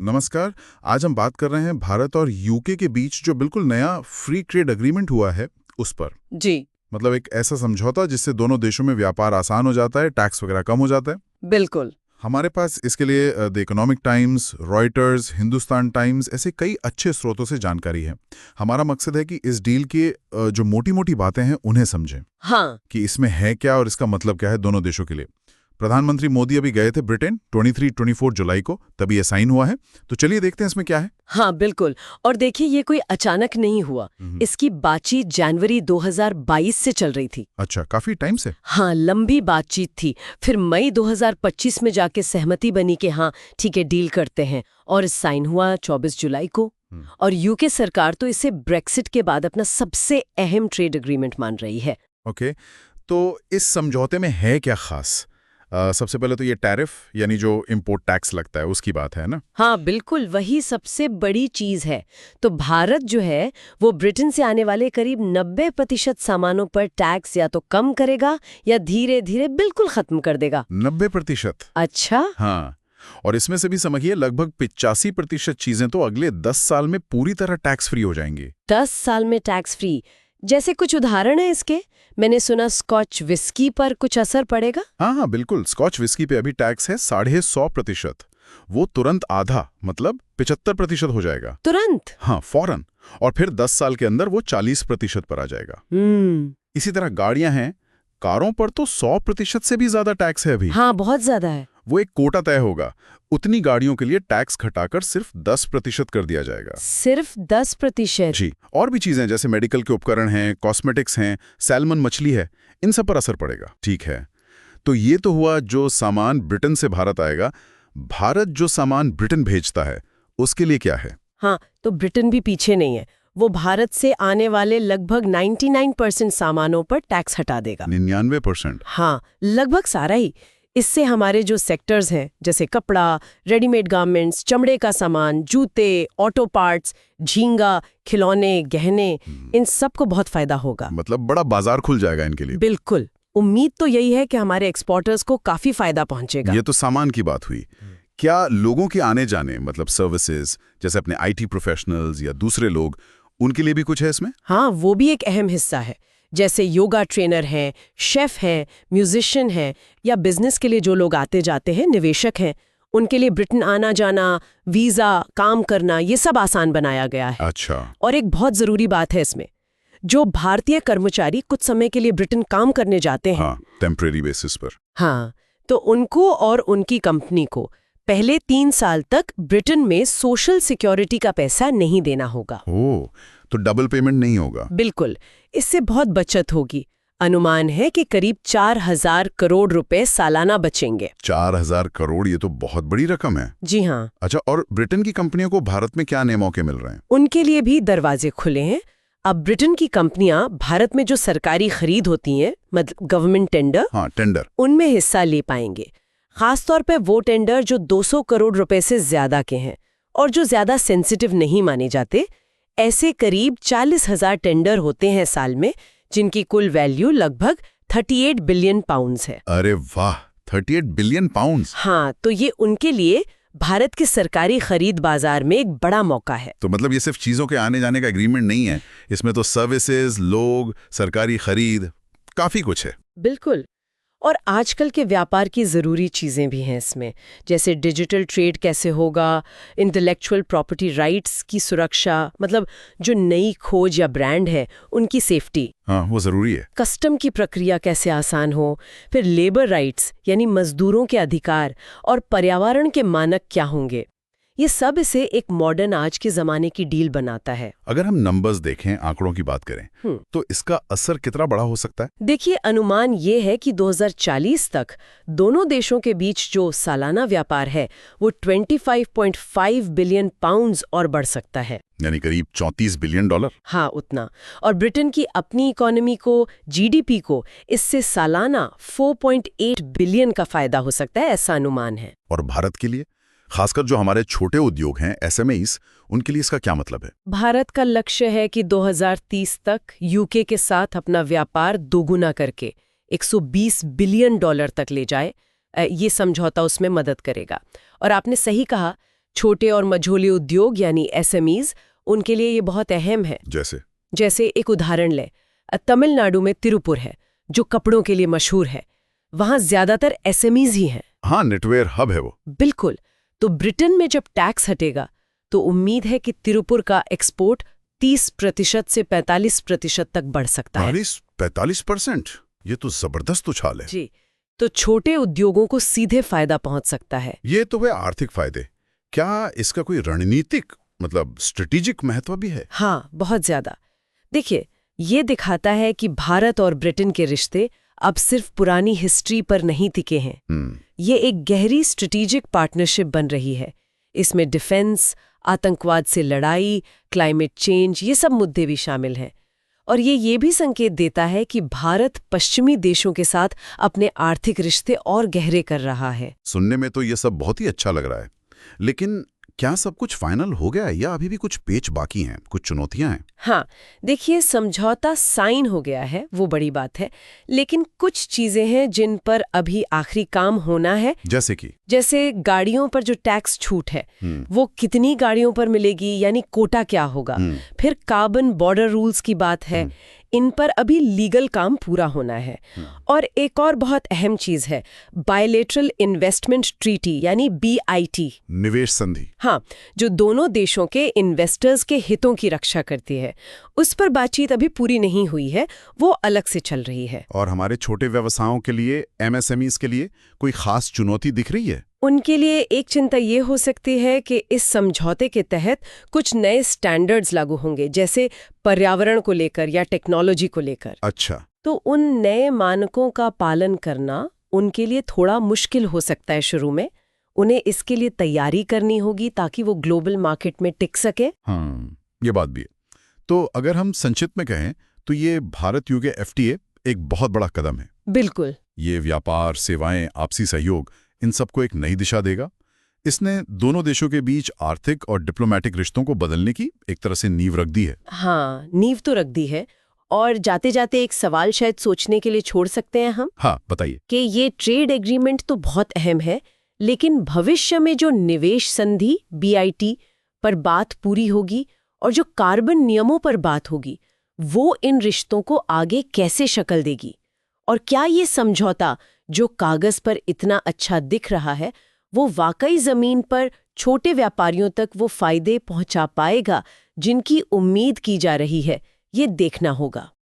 नमस्कार। आज हम बात कर रहे हैं भारत और यूके के बीच जो बिल्कुल नया फ्री ट्रेड एग्रीमेंट हुआ है उस पर। जी मतलब एक ऐसा समझौता जिससे दोनों देशों में व्यापार आसान हो जाता है, टैक्स वगैरह कम हो जाता है। बिल्कुल। हमारे पास इसके लिए the economic times, Reuters, Hindustan times ऐसे कई अच्छे स्रोतों से जानकारी है। हमारा मकसद है कि इस डील के जो मोटी मोटी बातें हैं उन्हें समझें। हाँ कि इसमें है क्या और इसका मतलब क्या है दोनों देशों के लिए। प्रधानमंत्री मोदी अभी गए थे ब्रिटेन 23-24 जुलाई को, तभी ये साइन हुआ है। तो चलिए देखते हैं इसमें क्या है। हाँ बिल्कुल। और देखिए ये कोई अचानक नहीं हुआ। इसकी बातचीत जनवरी 2022 से चल रही थी। अच्छा, काफी टाइम से। हाँ, लंबी बातचीत थी। फिर मई 2025 में जाके सहमति बनी कि हाँ ठीक है डील करते हैं, और साइन हुआ 24 जुलाई को। और यूके सरकार तो इसे ब्रेक्सिट के बाद अपना सबसे अहम ट्रेड एग्रीमेंट मान रही है। ओके, तो इस समझौते में है क्या खास? सबसे पहले तो ये टैरिफ यानी जो इंपोर्ट टैक्स लगता है उसकी बात है ना। हाँ बिल्कुल, वही सबसे बड़ी चीज है। तो भारत जो है वो ब्रिटेन से आने वाले करीब 90% सामानों पर टैक्स या तो कम करेगा या धीरे धीरे बिल्कुल खत्म कर देगा। 90%? अच्छा। हाँ, और इसमें से भी समझिए लगभग 85% चीजें तो अगले 10 साल में पूरी तरह टैक्स फ्री हो जाएंगी। 10 साल में टैक्स फ्री? जैसे कुछ उदाहरण है इसके? मैंने सुना स्कॉच विस्की पर कुछ असर पड़ेगा। हाँ बिल्कुल, स्कॉच विस्की पे अभी टैक्स है 150%। वो तुरंत आधा मतलब 75% हो जाएगा। तुरंत? हाँ, फौरन। और फिर 10 साल के अंदर वो 40% पर आ जाएगा। इसी तरह गाड़ियां हैं, कारों पर तो 100% से भी ज्यादा टैक्स है अभी। हाँ बहुत ज्यादा है। वो एक कोटा तय होगा, उतनी गाड़ियों के लिए टैक्स घटाकर सिर्फ 10% कर दिया जाएगा। सिर्फ 10%? जी। और भी चीजें जैसे मेडिकल के उपकरण हैं, कॉस्मेटिक्स हैं, सैल्मन मछली है, इन सब पर असर पड़ेगा। ठीक है, तो ये तो हुआ जो सामान ब्रिटेन से भारत आएगा। भारत जो सामान ब्रिटेन भेजता है उसके लिए क्या है? हाँ, तो ब्रिटेन भी पीछे नहीं है। वो भारत से आने वाले लगभग 99% सामानों पर टैक्स हटा देगा। 99%? हाँ, लगभग सारा ही। इससे हमारे जो सेक्टर्स हैं जैसे कपड़ा, रेडीमेड गारमेंट्स, चमड़े का सामान, जूते, ऑटो पार्ट्स, झींगा, खिलौने, गहने, इन सब को बहुत फायदा होगा। मतलब बड़ा बाजार खुल जाएगा इनके लिए। बिल्कुल। उम्मीद तो यही है कि हमारे एक्सपोर्टर्स को काफी फायदा पहुंचेगा। ये तो सामान की बात हुई। क्या लोगों के आने जाने मतलब सर्विसेज जैसे अपने IT प्रोफेशनल्स या दूसरे लोग, उनके लिए भी कुछ है इसमें? हाँ, वो भी एक अहम हिस्सा है। जैसे योगा ट्रेनर हैं, शेफ हैं, म्यूजिशियन हैं, या बिजनेस के लिए जो लोग आते जाते हैं, निवेशक हैं, उनके लिए ब्रिटेन आना जाना, वीजा, काम करना, ये सब आसान बनाया गया है। अच्छा। और एक बहुत जरूरी बात है इसमें, जो भारतीय कर्मचारी कुछ समय के लिए ब्रिटेन काम करने जाते हैं, हाँ, टेम्परेरी बेसिस पर। हाँ, तो उनको और उनकी कंपनी को पहले 3 साल तक ब्रिटेन में सोशल सिक्योरिटी का पैसा नहीं देना होगा। ओह, तो डबल पेमेंट नहीं होगा। बिल्कुल, इससे बहुत बचत होगी। अनुमान है कि करीब 4,000 करोड़ रुपए सालाना बचेंगे। 4,000 करोड़, ये तो बहुत बड़ी रकम है। जी हाँ। अच्छा, और ब्रिटेन की कंपनियों को भारत में क्या नए मौके मिल रहे हैं? उनके लिए भी दरवाजे खुले हैं। अब ब्रिटेन की कंपनियां भारत में जो सरकारी खरीद होती हैं, मतलब गवर्नमेंट टेंडर, हाँ टेंडर, उनमें हिस्सा ले पाएंगे। खासतौर पे वो टेंडर जो 200 करोड़ रुपए से ज्यादा के हैं और जो ज्यादा सेंसिटिव नहीं माने जाते। ऐसे करीब 40,000 टेंडर होते हैं साल में, जिनकी कुल वैल्यू लगभग 38 बिलियन पाउंड्स है। अरे वाह, 38 बिलियन पाउंड्स। हाँ, तो ये उनके लिए भारत के सरकारी खरीद बाजार में एक बड़ा मौका है। तो मतलब ये सिर्फ चीजों के आने जाने का एग्रीमेंट नहीं है, इसमें तो सर्विसेज, लोग, सरकारी खरीद, काफी कुछ है। बिल्कुल। और आजकल के व्यापार की ज़रूरी चीज़ें भी हैं इसमें, जैसे डिजिटल ट्रेड कैसे होगा, इंटेलेक्चुअल प्रॉपर्टी राइट्स की सुरक्षा, मतलब जो नई खोज या ब्रांड है उनकी सेफ्टी, हाँ वो ज़रूरी है। कस्टम की प्रक्रिया कैसे आसान हो, फिर लेबर राइट्स यानी मजदूरों के अधिकार, और पर्यावरण के मानक क्या होंगे। ये सब इसे एक मॉडर्न आज के ज़माने की डील बनाता है। अगर हम नंबर्स देखें, आंकड़ों की बात करें, तो इसका असर कितना बड़ा हो सकता है? देखिए, अनुमान ये है कि 2040 तक दोनों देशों के बीच जो सालाना व्यापार है वो 25.5 बिलियन पाउंड्स और बढ़ सकता है, यानी करीब 34 बिलियन डॉलर। हाँ, उतना। और ब्रिटेन की अपनी इकोनॉमी को, GDP को इससे सालाना 4.8 बिलियन का फायदा हो सकता है, ऐसा अनुमान है। और भारत के लिए, खासकर जो हमारे छोटे उद्योग हैं, SMEs, उनके लिए इसका क्या मतलब है? भारत का लक्ष्य है कि 2030 तक यूके के साथ अपना व्यापार दोगुना करके 120 बिलियन डॉलर तक ले जाए। ये समझौता उसमें मदद करेगा। और आपने सही कहा, छोटे और मझोले उद्योग यानी SMEs, उनके लिए ये बहुत अहम है। जैसे एक उदाहरण ले, तमिलनाडु में तिरुपुर है जो कपड़ों के लिए मशहूर है। वहाँ ज्यादातर SMEs ही हैं। हाँ, नेटवेयर हब है वो। बिल्कुल। तो ब्रिटेन में जब टैक्स हटेगा तो उम्मीद है कि तिरुपुर का एक्सपोर्ट 30% से 45% तक बढ़ सकता है। 45%? ये तो जबरदस्त उछाल है। जी, तो छोटे उद्योगों को सीधे फायदा पहुंच सकता है। ये तो हुए आर्थिक फायदे। क्या इसका कोई रणनीतिक मतलब स्ट्रेटेजिक महत्व भी है? हाँ, बहुत ज्यादा। देखिए, ये दिखाता है कि भारत और ब्रिटेन के रिश्ते अब सिर्फ पुरानी हिस्ट्री पर नहीं टिके हैं। ये एक गहरी स्ट्रेटेजिक पार्टनरशिप बन रही है। इसमें डिफेंस, आतंकवाद से लड़ाई, क्लाइमेट चेंज, ये सब मुद्दे भी शामिल हैं। और ये भी संकेत देता है कि भारत पश्चिमी देशों के साथ अपने आर्थिक रिश्ते और गहरे कर रहा है। सुनने में तो ये सब बहुत ही अच्छा लग रहा है, लेकिन क्या सब कुछ फाइनल हो गया या अभी भी कुछ पेच बाकी हैं, कुछ चुनौतियां हैं? हाँ, देखिए, समझौता साइन हो गया है, वो बड़ी बात है, लेकिन कुछ चीजें हैं जिन पर अभी आखिरी काम होना है। जैसे गाड़ियों पर जो टैक्स छूट है, वो कितनी गाड़ियों पर मिलेगी, यानी कोटा क्या होगा। फिर कार्बन बॉर्डर रूल्स की बात है, इन पर अभी लीगल काम पूरा होना है। और एक और बहुत अहम चीज है, बायलैटरल इन्वेस्टमेंट ट्रीटी यानी BIT, निवेश संधि। हाँ, जो दोनों देशों के इन्वेस्टर्स के हितों की रक्षा करती है। उस पर बातचीत अभी पूरी नहीं हुई है, वो अलग से चल रही है। और हमारे छोटे व्यवसायों के लिए, MSMEs के लिए कोई खास चुनौती दिख रही है? उनके लिए एक चिंता ये हो सकती है कि इस समझौते के तहत कुछ नए स्टैंडर्ड्स लागू होंगे, जैसे पर्यावरण को लेकर या टेक्नोलॉजी को लेकर। अच्छा। तो उन नए मानकों का पालन करना उनके लिए थोड़ा मुश्किल हो सकता है शुरू में। उन्हें इसके लिए तैयारी करनी होगी ताकि वो ग्लोबल मार्केट में टिक सके। हाँ, ये बात भी है। तो अगर हम संक्षिप्त में कहें तो ये भारत UK FTA एक बहुत बड़ा कदम है। बिल्कुल। ये व्यापार, सेवाएं, आपसी सहयोग, इन सबको एक नई दिशा देगा। इसने दोनों देशों के बीच आर्थिक और डिप्लोमेटिक रिश्तों को बदलने की एक तरह से नींव रख दी है। हाँ, नींव तो रख दी है। और जाते जाते एक सवाल शायद सोचने के लिए छोड़ सकते हैं हम। हाँ, बताइए। कि ये ट्रेड एग्रीमेंट तो बहुत अहम है, लेकिन भविष्य में जो निवेश संधि BIT पर बात पूरी होगी और जो कार्बन नियमों पर बात होगी, वो इन रिश्तों को आगे कैसे शक्ल देगी? और क्या ये समझौता जो कागज पर इतना अच्छा दिख रहा है, वो वाकई जमीन पर छोटे व्यापारियों तक वो फायदे पहुंचा पाएगा जिनकी उम्मीद की जा रही है? ये देखना होगा।